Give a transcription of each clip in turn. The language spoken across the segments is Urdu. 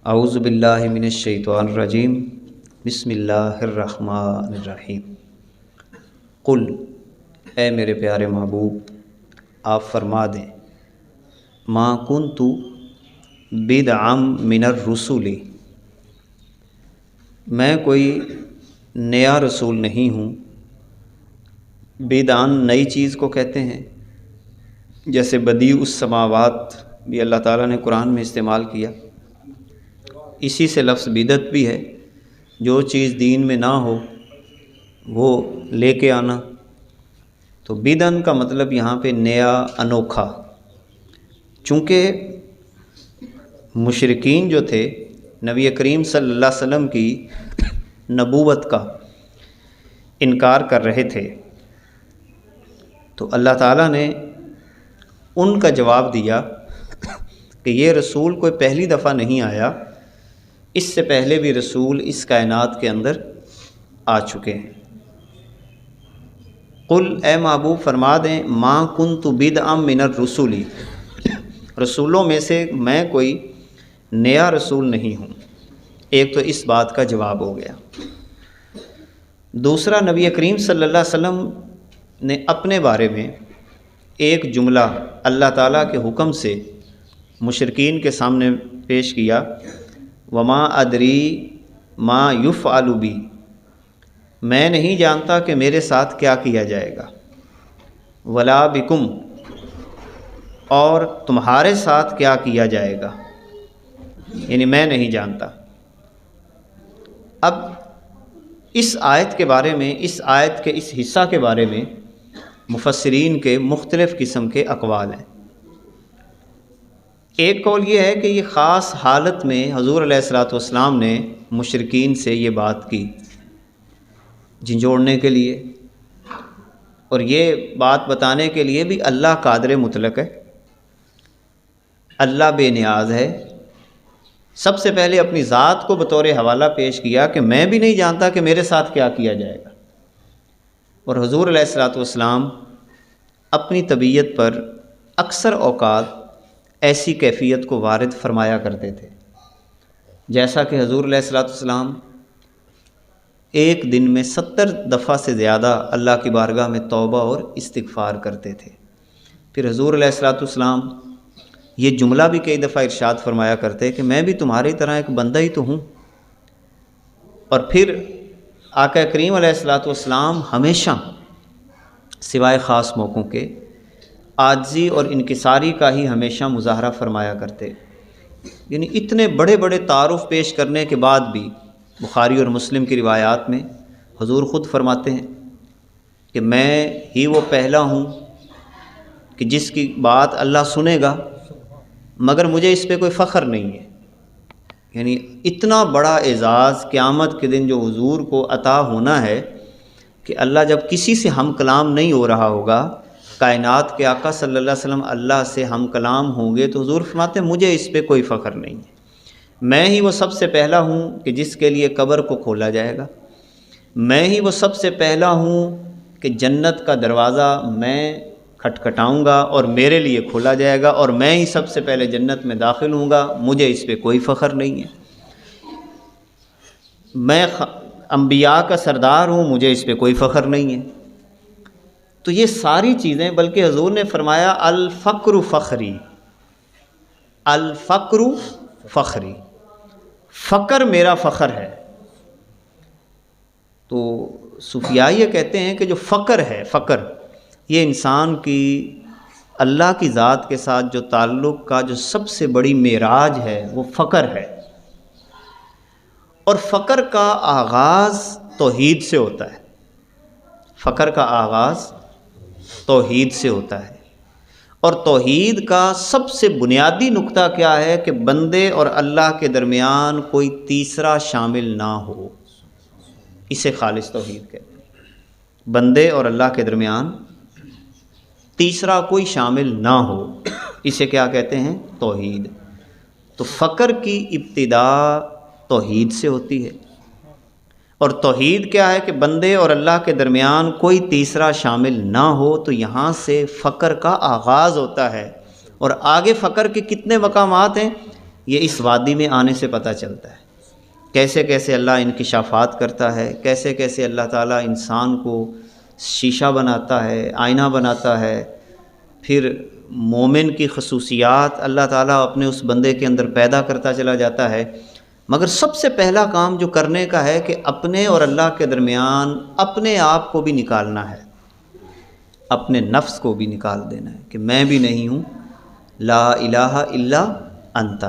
اعوذ باللہ من الشیطان الرجیم بسم اللہ الرحمن الرحیم۔ قل، اے میرے پیارے محبوب آپ فرما دیں، ما کنت بدعا من الرسل، میں کوئی نیا رسول نہیں ہوں۔ بدعاً نئی چیز کو کہتے ہیں، جیسے بدیع السماوات بھی اللہ تعالیٰ نے قرآن میں استعمال کیا، اسی سے لفظ بدعت بھی ہے، جو چیز دین میں نہ ہو وہ لے کے آنا۔ تو بدعاً کا مطلب یہاں پہ نیا، انوکھا۔ چونکہ مشرکین جو تھے نبی کریم صلی اللہ علیہ وسلم کی نبوت کا انکار کر رہے تھے، تو اللہ تعالیٰ نے ان کا جواب دیا کہ یہ رسول کوئی پہلی دفعہ نہیں آیا، اس سے پہلے بھی رسول اس کائنات کے اندر آ چکے ہیں۔ قل، اے محبوب فرما دیں، ما کنت بدعا من الرسل، رسولوں میں سے میں کوئی نیا رسول نہیں ہوں۔ ایک تو اس بات کا جواب ہو گیا۔ دوسرا، نبی کریم صلی اللہ علیہ وسلم نے اپنے بارے میں ایک جملہ اللہ تعالیٰ کے حکم سے مشرکین کے سامنے پیش کیا، وما ادری ما یفعل بی، میں نہیں جانتا کہ میرے ساتھ کیا کیا جائے گا، ولا بکم، اور تمہارے ساتھ کیا کیا جائے گا، یعنی میں نہیں جانتا۔ اب اس آیت کے بارے میں، اس آیت کے اس حصہ کے بارے میں مفسرین کے مختلف قسم کے اقوال ہیں۔ ایک قول یہ ہے کہ یہ خاص حالت میں حضور علیہ الصلوۃ والسلام نے مشرکین سے یہ بات کی، جھنجھوڑنے کے لیے، اور یہ بات بتانے کے لیے بھی اللہ قادر مطلق ہے، اللہ بے نیاز ہے۔ سب سے پہلے اپنی ذات کو بطور حوالہ پیش کیا کہ میں بھی نہیں جانتا کہ میرے ساتھ کیا کیا جائے گا، اور حضور علیہ الصلوۃ والسلام اپنی طبیعت پر اکثر اوقات ایسی کیفیت کو وارد فرمایا کرتے تھے، جیسا کہ حضور علیہ الصلوۃ والسلام ایک دن میں 70 دفعہ سے زیادہ اللہ کی بارگاہ میں توبہ اور استغفار کرتے تھے۔ پھر حضور علیہ الصلوۃ والسلام یہ جملہ بھی کئی دفعہ ارشاد فرمایا کرتے کہ میں بھی تمہاری طرح ایک بندہ ہی تو ہوں۔ اور پھر آقا کریم علیہ الصلوۃ والسلام ہمیشہ سوائے خاص موقعوں کے عاجزی اور انکساری کا ہی ہمیشہ مظاہرہ فرمایا کرتے، یعنی اتنے بڑے بڑے تعارف پیش کرنے کے بعد بھی بخاری اور مسلم کی روایات میں حضور خود فرماتے ہیں کہ میں ہی وہ پہلا ہوں کہ جس کی بات اللہ سنے گا، مگر مجھے اس پہ کوئی فخر نہیں ہے۔ یعنی اتنا بڑا اعزاز قیامت کے دن جو حضور کو عطا ہونا ہے کہ اللہ جب کسی سے ہم کلام نہیں ہو رہا ہوگا، کائنات کے آقا صلی اللہ علیہ وسلم اللہ سے ہم کلام ہوں گے، تو حضور فرماتے ہیں مجھے اس پہ کوئی فخر نہیں ہے، میں ہی وہ سب سے پہلا ہوں کہ جس کے لیے قبر کو کھولا جائے گا، میں ہی وہ سب سے پہلا ہوں کہ جنت کا دروازہ میں کھٹکھٹاؤں گا اور میرے لیے کھولا جائے گا، اور میں ہی سب سے پہلے جنت میں داخل ہوں گا، مجھے اس پہ کوئی فخر نہیں ہے۔ میں انبیاء کا سردار ہوں، مجھے اس پہ کوئی فخر نہیں ہے۔ تو یہ ساری چیزیں، بلکہ حضور نے فرمایا الفقر فخری، الفقر فخری، فقر میرا فخر ہے۔ تو صوفیاء یہ کہتے ہیں کہ جو فقر ہے، فقر یہ انسان کی اللہ کی ذات کے ساتھ جو تعلق کا جو سب سے بڑی معراج ہے، وہ فقر ہے۔ اور فقر کا آغاز توحید سے ہوتا ہے، فقر کا آغاز توحید سے ہوتا ہے۔ اور توحید کا سب سے بنیادی نقطہ کیا ہے کہ بندے اور اللہ کے درمیان کوئی تیسرا شامل نہ ہو، اسے خالص توحید کہتے ہیں۔ بندے اور اللہ کے درمیان تیسرا کوئی شامل نہ ہو، اسے کیا کہتے ہیں؟ توحید۔ تو فقر کی ابتدا توحید سے ہوتی ہے، اور توحید کیا ہے کہ بندے اور اللہ کے درمیان کوئی تیسرا شامل نہ ہو، تو یہاں سے فقر کا آغاز ہوتا ہے۔ اور آگے فقر کے کتنے مقامات ہیں؟ یہ اس وادی میں آنے سے پتہ چلتا ہے، کیسے کیسے اللہ انکشافات کرتا ہے، کیسے کیسے اللہ تعالیٰ انسان کو شیشہ بناتا ہے، آئینہ بناتا ہے، پھر مومن کی خصوصیات اللہ تعالیٰ اپنے اس بندے کے اندر پیدا کرتا چلا جاتا ہے۔ مگر سب سے پہلا کام جو کرنے کا ہے کہ اپنے اور اللہ کے درمیان اپنے آپ کو بھی نکالنا ہے، اپنے نفس کو بھی نکال دینا ہے کہ میں بھی نہیں ہوں، لا الہ الا انت،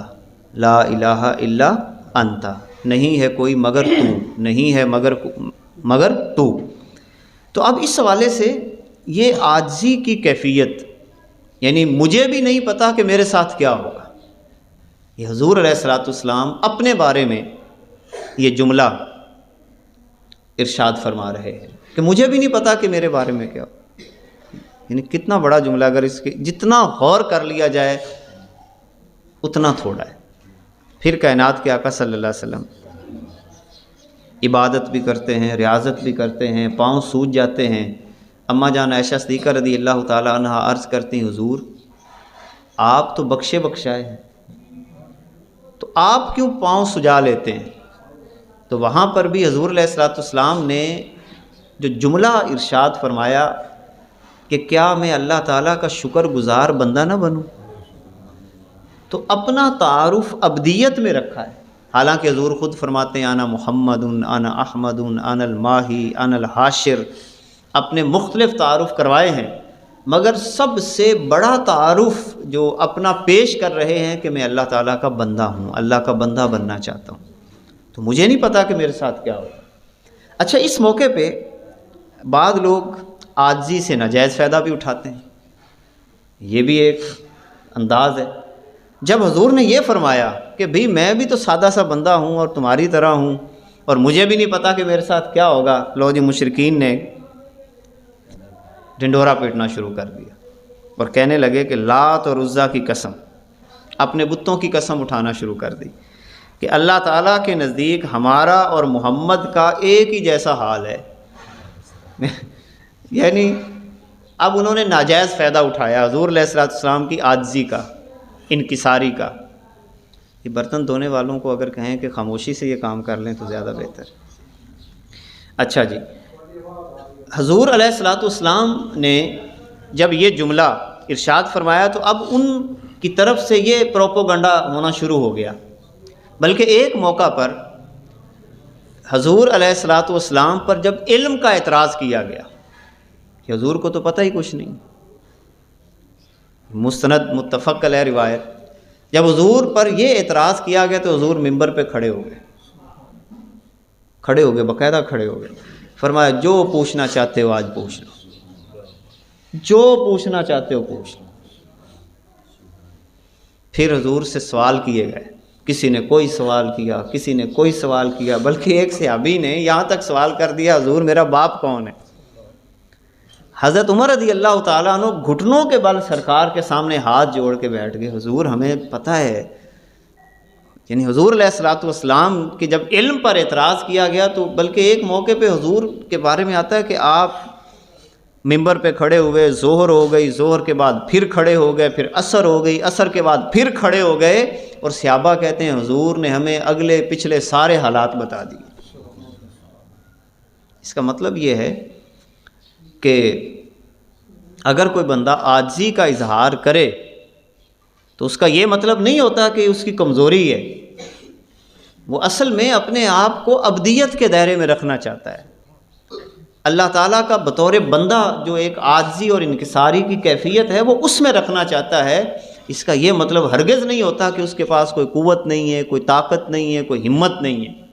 لا الہ الا انت، نہیں ہے کوئی مگر تو، نہیں ہے مگر تو۔ تو اب اس حوالے سے یہ عاجزی کی کیفیت، یعنی مجھے بھی نہیں پتا کہ میرے ساتھ کیا ہوگا، یہ حضور علیہ الصلوۃ والسلام اپنے بارے میں یہ جملہ ارشاد فرما رہے ہیں کہ مجھے بھی نہیں پتا کہ میرے بارے میں کیا ہوگا۔ یعنی کتنا بڑا جملہ، اگر اس کے جتنا غور کر لیا جائے اتنا تھوڑا ہے۔ پھر کائنات کے آقا صلی اللہ علیہ وسلم عبادت بھی کرتے ہیں، ریاضت بھی کرتے ہیں، پاؤں سوج جاتے ہیں۔ اماں جان عائشہ صدیقہ رضی اللہ تعالی عنہا عرض کرتی ہیں، حضور آپ تو بخشے بخشائے ہیں، تو آپ کیوں پاؤں سجا لیتے ہیں؟ تو وہاں پر بھی حضور علیہ الصلوۃ والسلام نے جو جملہ ارشاد فرمایا کہ کیا میں اللہ تعالیٰ کا شکر گزار بندہ نہ بنوں، تو اپنا تعارف ابدیت میں رکھا ہے۔ حالانکہ حضور خود فرماتے ہیں انا محمد، انا احمد، انا الماہی، انا الحاشر، اپنے مختلف تعارف کروائے ہیں، مگر سب سے بڑا تعارف جو اپنا پیش کر رہے ہیں کہ میں اللہ تعالیٰ کا بندہ ہوں، اللہ کا بندہ بننا چاہتا ہوں، تو مجھے نہیں پتا کہ میرے ساتھ کیا ہوگا۔ اچھا، اس موقع پہ بعض لوگ عاجزی سے ناجائز فائدہ بھی اٹھاتے ہیں، یہ بھی ایک انداز ہے۔ جب حضور نے یہ فرمایا کہ بھئی میں بھی تو سادہ سا بندہ ہوں اور تمہاری طرح ہوں، اور مجھے بھی نہیں پتا کہ میرے ساتھ کیا ہوگا، لو جی مشرکین نے ڈنڈورا پیٹنا شروع کر دیا اور کہنے لگے کہ لات اور عزا کی قسم، اپنے بتوں کی قسم اٹھانا شروع کر دی کہ اللہ تعالیٰ کے نزدیک ہمارا اور محمد کا ایک ہی جیسا حال ہے۔ یعنی اب انہوں نے ناجائز فائدہ اٹھایا حضور علیہ الصلوۃ والسلام کی عاجزی کا، انکساری کا۔ یہ برتن دھونے والوں کو اگر کہیں کہ خاموشی سے یہ کام کر لیں تو زیادہ بہتر۔ اچھا جی، حضور علیہ الصلوۃ والسلام نے جب یہ جملہ ارشاد فرمایا تو اب ان کی طرف سے یہ پروپوگنڈا ہونا شروع ہو گیا، بلکہ ایک موقع پر حضور علیہ الصلوۃ والسلام پر جب علم کا اعتراض کیا گیا کہ حضور کو تو پتہ ہی کچھ نہیں، مستند متفق علیہ روایت، جب حضور پر یہ اعتراض کیا گیا تو حضور ممبر پہ کھڑے ہو گئے، باقاعدہ کھڑے ہو گئے، فرمایا جو پوچھنا چاہتے ہو آج پوچھ لو، جو پوچھنا چاہتے ہو پوچھ لو۔ پھر حضور سے سوال کیے گئے، کسی نے کوئی سوال کیا، کسی نے کوئی سوال کیا، بلکہ ایک صحابی نے یہاں تک سوال کر دیا، حضور میرا باپ کون ہے؟ حضرت عمر رضی اللہ تعالیٰ عنہ گھٹنوں کے بل سرکار کے سامنے ہاتھ جوڑ کے بیٹھ گئے، حضور ہمیں پتہ ہے۔ یعنی حضور علیہ الصلوۃ والسلام کے جب علم پر اعتراض کیا گیا تو بلکہ ایک موقع پہ حضور کے بارے میں آتا ہے کہ آپ ممبر پہ کھڑے ہوئے، ظہر ہو گئی، ظہر کے بعد پھر کھڑے ہو گئے، پھر عصر ہو گئی، عصر کے بعد پھر کھڑے ہو گئے، اور صحابہ کہتے ہیں حضور نے ہمیں اگلے پچھلے سارے حالات بتا دیے۔ اس کا مطلب یہ ہے کہ اگر کوئی بندہ عاجزی کا اظہار کرے تو اس کا یہ مطلب نہیں ہوتا کہ اس کی کمزوری ہے، وہ اصل میں اپنے آپ کو ابدیت کے دائرے میں رکھنا چاہتا ہے۔ اللہ تعالیٰ کا بطور بندہ جو ایک عاجزی اور انکساری کی کیفیت ہے وہ اس میں رکھنا چاہتا ہے۔ اس کا یہ مطلب ہرگز نہیں ہوتا کہ اس کے پاس کوئی قوت نہیں ہے، کوئی طاقت نہیں ہے، کوئی ہمت نہیں ہے۔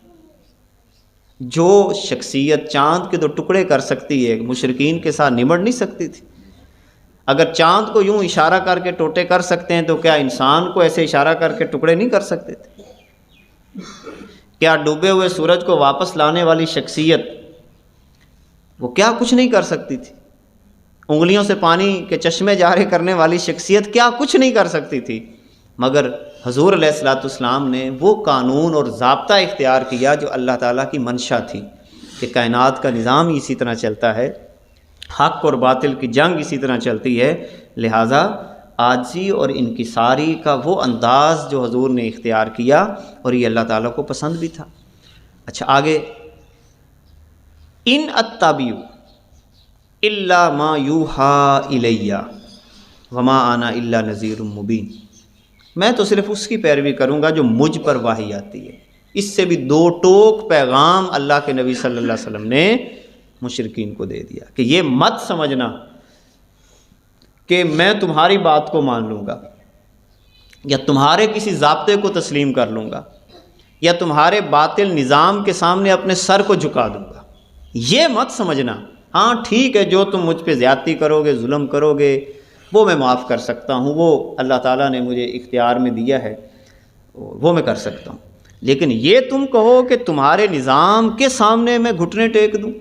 جو شخصیت چاند کے 2 ٹکڑے کر سکتی ہے، مشرکین کے ساتھ نمٹ نہیں سکتی تھی۔ اگر چاند کو یوں اشارہ کر کے ٹوٹے کر سکتے ہیں تو کیا انسان کو ایسے اشارہ کر کے ٹکڑے نہیں کر سکتے تھے؟ کیا ڈوبے ہوئے سورج کو واپس لانے والی شخصیت وہ کیا کچھ نہیں کر سکتی تھی؟ انگلیوں سے پانی کے چشمے جاری کرنے والی شخصیت کیا کچھ نہیں کر سکتی تھی؟ مگر حضور علیہ الصلوۃ والسلام نے وہ قانون اور ضابطہ اختیار کیا جو اللہ تعالیٰ کی منشا تھی کہ کائنات کا نظام اسی طرح چلتا ہے، حق اور باطل کی جنگ اسی طرح چلتی ہے، لہٰذا عاجزی اور انکساری کا وہ انداز جو حضور نے اختیار کیا، اور یہ اللہ تعالیٰ کو پسند بھی تھا۔ اچھا آگے، ان اتبع الا ما یوحی الی وما انا الا نذیر مبین، میں تو صرف اس کی پیروی کروں گا جو مجھ پر وحی آتی ہے۔ اس سے بھی دو ٹوک پیغام اللہ کے نبی صلی اللہ علیہ وسلم نے مشرکین کو دے دیا کہ یہ مت سمجھنا کہ میں تمہاری بات کو مان لوں گا، یا تمہارے کسی ضابطے کو تسلیم کر لوں گا، یا تمہارے باطل نظام کے سامنے اپنے سر کو جھکا دوں گا، یہ مت سمجھنا۔ ہاں ٹھیک ہے، جو تم مجھ پہ زیادتی کرو گے، ظلم کرو گے، وہ میں معاف کر سکتا ہوں، وہ اللہ تعالیٰ نے مجھے اختیار میں دیا ہے، وہ میں کر سکتا ہوں، لیکن یہ تم کہو کہ تمہارے نظام کے سامنے میں گھٹنے ٹیک دوں،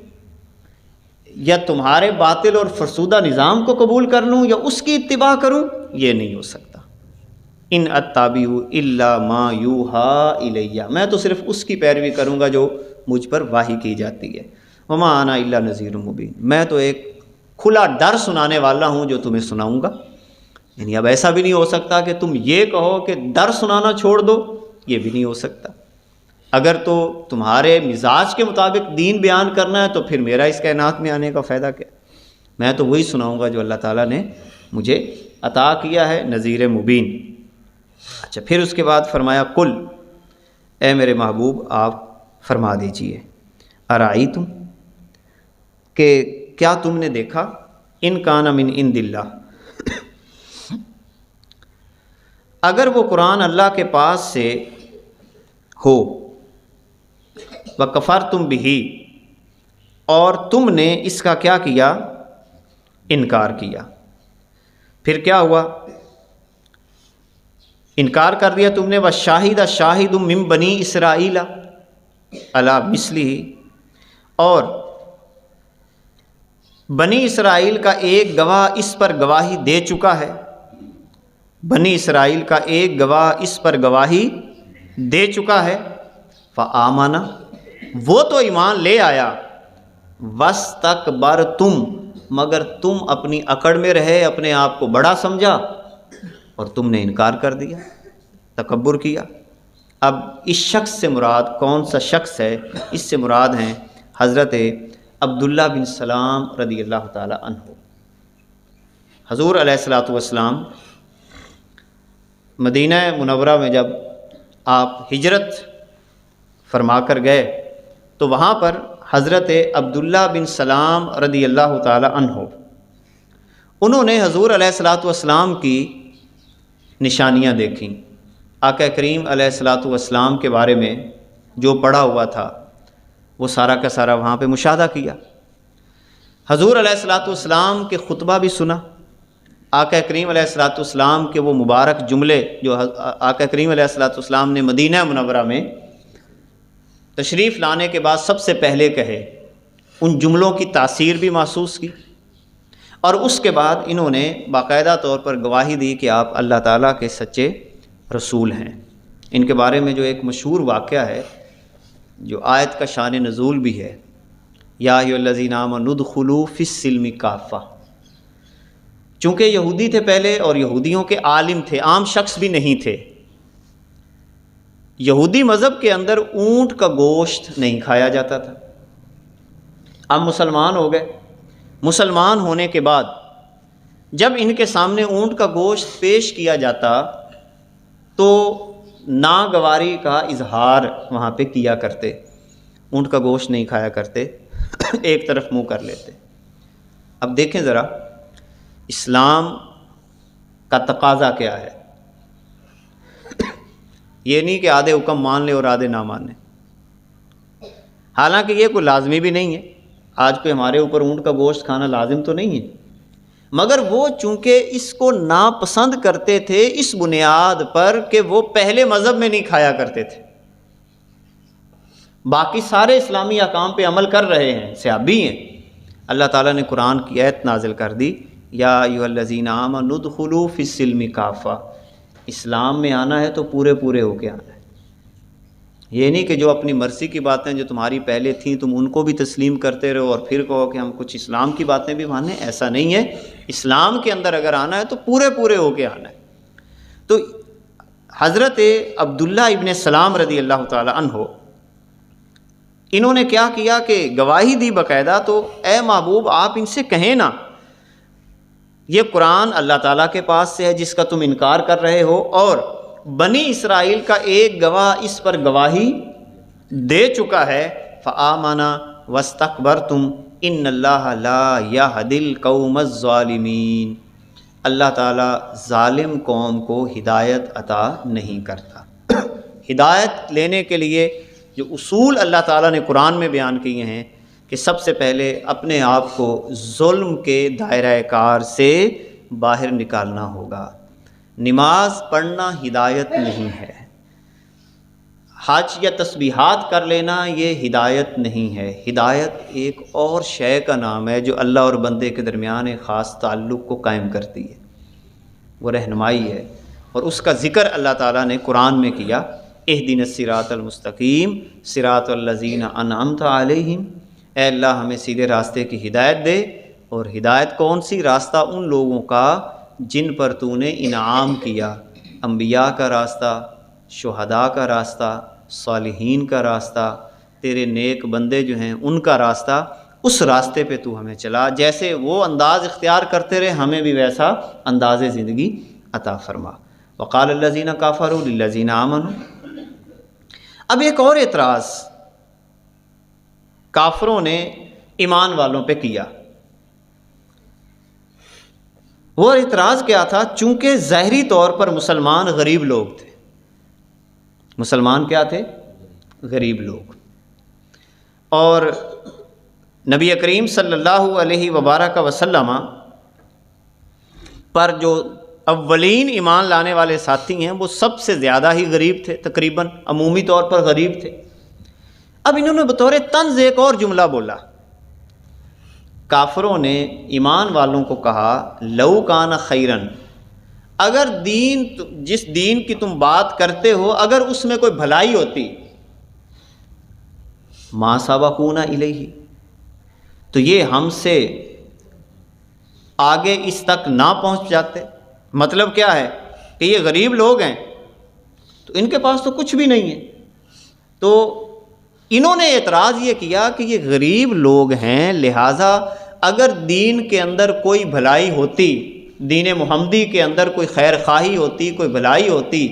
یا تمہارے باطل اور فرسودہ نظام کو قبول کر لوں، یا اس کی اتباع کروں، یہ نہیں ہو سکتا۔ ان اتبع الا ما یوحی الی، میں تو صرف اس کی پیروی کروں گا جو مجھ پر وحی کی جاتی ہے۔ وما انا الا نذیر مبین، میں تو ایک کھلا ڈر سنانے والا ہوں جو تمہیں سناؤں گا۔ یعنی اب ایسا بھی نہیں ہو سکتا کہ تم یہ کہو کہ ڈر سنانا چھوڑ دو، یہ بھی نہیں ہو سکتا۔ اگر تو تمہارے مزاج کے مطابق دین بیان کرنا ہے تو پھر میرا اس کائنات میں آنے کا فائدہ کیا؟ میں تو وہی سناؤں گا جو اللہ تعالیٰ نے مجھے عطا کیا ہے، نذیر مبین۔ اچھا پھر اس کے بعد فرمایا قل، اے میرے محبوب آپ فرما دیجئے، ارائیتم، کہ کیا تم نے دیکھا، ان کان من عند اللہ، اگر وہ قرآن اللہ کے پاس سے ہو، وکفرتم بہ، اور تم نے اس کا کیا کیا، انکار کیا، پھر کیا ہوا، انکار کر دیا تم نے، وشاہد شاہد من بنی اسرائیل علی مثلہ، اور بنی اسرائیل کا ایک گواہ اس پر گواہی دے چکا ہے، بنی اسرائیل کا ایک گواہ اس پر گواہی دے چکا ہے، فآمن، وہ تو ایمان لے آیا، واستکبرتم، مگر تم اپنی اکڑ میں رہے، اپنے آپ کو بڑا سمجھا اور تم نے انکار کر دیا، تکبر کیا۔ اب اس شخص سے مراد کون سا شخص ہے؟ اس سے مراد ہیں حضرت عبداللہ بن سلام رضی اللہ تعالی عنہ۔ حضور علیہ الصلوۃ والسلام مدینہ منورہ میں جب آپ ہجرت فرما کر گئے تو وہاں پر حضرت عبداللہ بن سلام رضی اللہ تعالی عنہ، انہوں نے حضور علیہ الصلوۃ والسلام کی نشانیاں دیکھیں، آقا کریم علیہ الصلوۃ والسلام کے بارے میں جو پڑھا ہوا تھا وہ سارا کا سارا وہاں پہ مشاہدہ کیا، حضور علیہ الصلوۃ والسلام کے خطبہ بھی سنا، آقا کریم علیہ الصلوۃ والسلام کے وہ مبارک جملے جو آقا کریم علیہ الصلوۃ والسلام نے مدینہ منورہ میں تشریف لانے کے بعد سب سے پہلے کہے، ان جملوں کی تاثیر بھی محسوس کی، اور اس کے بعد انہوں نے باقاعدہ طور پر گواہی دی کہ آپ اللہ تعالیٰ کے سچے رسول ہیں۔ ان کے بارے میں جو ایک مشہور واقعہ ہے جو آیت کا شان نزول بھی ہے، یا ایھا الذین آمنوا ادخلوا فی السلم کافہ، چونکہ یہودی تھے پہلے اور یہودیوں کے عالم تھے، عام شخص بھی نہیں تھے، یہودی مذہب کے اندر اونٹ کا گوشت نہیں کھایا جاتا تھا۔ اب مسلمان ہو گئے، مسلمان ہونے کے بعد جب ان کے سامنے اونٹ کا گوشت پیش کیا جاتا تو ناگواری کا اظہار وہاں پہ کیا کرتے، اونٹ کا گوشت نہیں کھایا کرتے، ایک طرف منہ کر لیتے۔ اب دیکھیں ذرا اسلام کا تقاضا کیا ہے، یہ نہیں کہ آدھے حکم مان لے اور آدھے نہ مانے، حالانکہ یہ کوئی لازمی بھی نہیں ہے، آج کوئی ہمارے اوپر اونٹ کا گوشت کھانا لازم تو نہیں ہے، مگر وہ چونکہ اس کو ناپسند کرتے تھے اس بنیاد پر کہ وہ پہلے مذہب میں نہیں کھایا کرتے تھے، باقی سارے اسلامی احکام پہ عمل کر رہے ہیں، صحابی ہیں، اللہ تعالیٰ نے قرآن کی آیت نازل کر دی، یا ایھا الذین آمنوا ادخلوا فی السلم کافہ، اسلام میں آنا ہے تو پورے پورے ہو کے آنا ہے، یہ نہیں کہ جو اپنی مرضی کی باتیں جو تمہاری پہلے تھیں تم ان کو بھی تسلیم کرتے رہو اور پھر کہو کہ ہم کچھ اسلام کی باتیں بھی مانیں. ایسا نہیں ہے. اسلام کے اندر اگر آنا ہے تو پورے ہو کے آنا ہے. تو حضرت عبداللہ ابن سلام رضی اللہ تعالی عنہ انہوں نے کیا کیا کہ گواہی دی باقاعدہ. تو اے محبوب آپ ان سے کہیں نا یہ قرآن اللہ تعالیٰ کے پاس سے ہے جس کا تم انکار کر رہے ہو، اور بنی اسرائیل کا ایک گواہ اس پر گواہی دے چکا ہے. فآمنا واستکبرتم ان اللہ لا یہدی القوم الظالمین. اللہ تعالیٰ ظالم قوم کو ہدایت عطا نہیں کرتا. ہدایت لینے کے لیے جو اصول اللہ تعالیٰ نے قرآن میں بیان کیے ہیں کہ سب سے پہلے اپنے آپ کو ظلم کے دائرہ کار سے باہر نکالنا ہوگا. نماز پڑھنا ہدایت نہیں ہے. حج یا تسبیحات کر لینا یہ ہدایت نہیں ہے. ہدایت ایک اور شے کا نام ہے جو اللہ اور بندے کے درمیان ایک خاص تعلق کو قائم کرتی ہے، وہ رہنمائی ہے، اور اس کا ذکر اللہ تعالیٰ نے قرآن میں کیا. اہدنا الصراط المستقیم صراط الذین انعمت علیہم. اے اللہ ہمیں سیدھے راستے کی ہدایت دے. اور ہدایت کون سی؟ راستہ ان لوگوں کا جن پر تو نے انعام کیا. انبیاء کا راستہ، شہداء کا راستہ، صالحین کا راستہ، تیرے نیک بندے جو ہیں ان کا راستہ. اس راستے پہ تو ہمیں چلا. جیسے وہ انداز اختیار کرتے رہے ہمیں بھی ویسا انداز زندگی عطا فرما. وقال الذین کفروا للذین آمنوا. اب ایک اور اعتراض کافروں نے ایمان والوں پہ کیا. وہ اعتراض کیا تھا؟ چونکہ ظاہری طور پر مسلمان غریب لوگ تھے. مسلمان کیا تھے؟ غریب لوگ. اور نبی کریم صلی اللہ علیہ وبارک وسلم پر جو اولین ایمان لانے والے ساتھی ہیں وہ سب سے زیادہ ہی غریب تھے، تقریباً عمومی طور پر غریب تھے. اب انہوں نے بطور طنز ایک اور جملہ بولا. کافروں نے ایمان والوں کو کہا لو کان خیرن، اگر دین جس دین کی تم بات کرتے ہو اگر اس میں کوئی بھلائی ہوتی، ما سبقونا الیہ، تو یہ ہم سے آگے اس تک نہ پہنچ جاتے. مطلب کیا ہے کہ یہ غریب لوگ ہیں تو ان کے پاس تو کچھ بھی نہیں ہے. تو انہوں نے اعتراض یہ کیا کہ یہ غریب لوگ ہیں، لہٰذا اگر دین کے اندر کوئی بھلائی ہوتی، دین محمدی کے اندر کوئی خیر خواہی ہوتی، کوئی بھلائی ہوتی،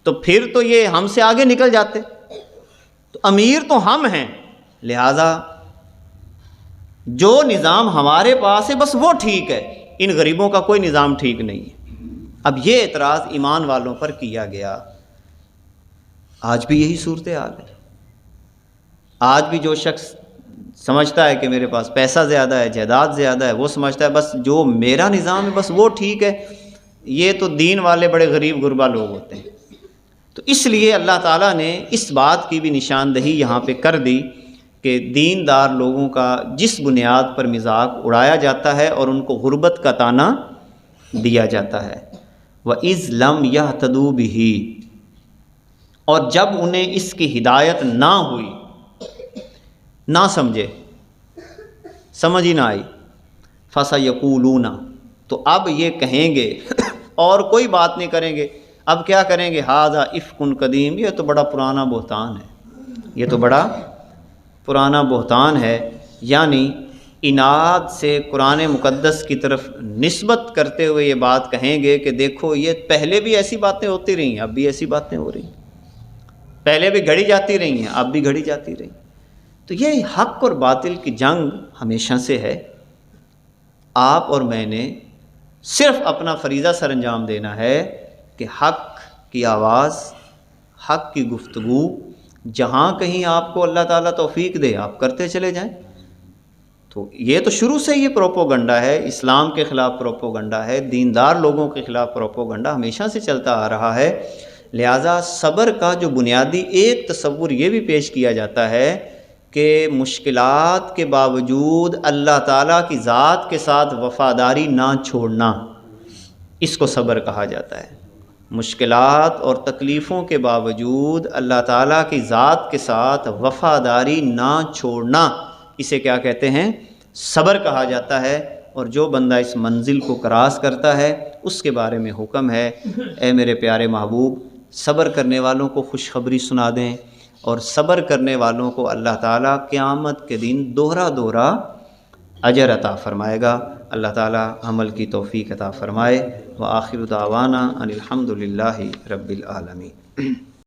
تو پھر تو یہ ہم سے آگے نکل جاتے. تو امیر تو ہم ہیں، لہٰذا جو نظام ہمارے پاس ہے بس وہ ٹھیک ہے، ان غریبوں کا کوئی نظام ٹھیک نہیں ہے. اب یہ اعتراض ایمان والوں پر کیا گیا. آج بھی یہی صورتحال ہے. آج بھی جو شخص سمجھتا ہے کہ میرے پاس پیسہ زیادہ ہے، جائیداد زیادہ ہے، وہ سمجھتا ہے بس جو میرا نظام ہے بس وہ ٹھیک ہے. یہ تو دین والے بڑے غریب غربا لوگ ہوتے ہیں. تو اس لیے اللہ تعالیٰ نے اس بات کی بھی نشاندہی یہاں پہ کر دی کہ دیندار لوگوں کا جس بنیاد پر مذاق اڑایا جاتا ہے اور ان کو غربت کا طعنہ دیا جاتا ہے. وَإِذْ لَمْ يَهْتَدُوا بِهِ، اور جب انہیں اس کی ہدایت نہ ہوئی، نہ سمجھے، سمجھ ہی نہ آئی، فَسَيَقُولُونَ، تو اب یہ کہیں گے اور کوئی بات نہیں کریں گے. اب کیا کریں گے؟ هَذَا إِفْكٌ قدیم، یہ تو بڑا پرانا بہتان ہے، یہ تو بڑا پرانا بہتان ہے. یعنی اناد سے قرآن مقدس کی طرف نسبت کرتے ہوئے یہ بات کہیں گے کہ دیکھو یہ پہلے بھی ایسی باتیں ہوتی رہی ہیں، اب بھی ایسی باتیں ہو رہی ہیں، پہلے بھی گھڑی جاتی رہی ہیں، اب بھی گھڑی جاتی رہی. تو یہ حق اور باطل کی جنگ ہمیشہ سے ہے. آپ اور میں نے صرف اپنا فریضہ سر انجام دینا ہے کہ حق کی آواز، حق کی گفتگو جہاں کہیں آپ کو اللہ تعالیٰ توفیق دے آپ کرتے چلے جائیں. تو یہ تو شروع سے یہ پروپوگنڈا ہے، اسلام کے خلاف پروپوگنڈا ہے، دیندار لوگوں کے خلاف پروپوگنڈا ہمیشہ سے چلتا آ رہا ہے. لہٰذا صبر کا جو بنیادی ایک تصور یہ بھی پیش کیا جاتا ہے کہ مشکلات کے باوجود اللہ تعالیٰ کی ذات کے ساتھ وفاداری نہ چھوڑنا، اس کو صبر کہا جاتا ہے. مشکلات اور تکلیفوں کے باوجود اللہ تعالیٰ کی ذات کے ساتھ وفاداری نہ چھوڑنا، اسے کیا کہتے ہیں؟ صبر کہا جاتا ہے۔ اور جو بندہ اس منزل کو کراس کرتا ہے اس کے بارے میں حکم ہے، اے میرے پیارے محبوب، صبر کرنے والوں کو خوشخبری سنا دیں، اور صبر کرنے والوں کو اللہ تعالیٰ قیامت کے دن دوہرا دوہرا اجر عطا فرمائے گا۔ اللہ تعالیٰ عمل کی توفیق عطا فرمائے۔ وآخر دعوانا ان الحمد للہ رب العالمین۔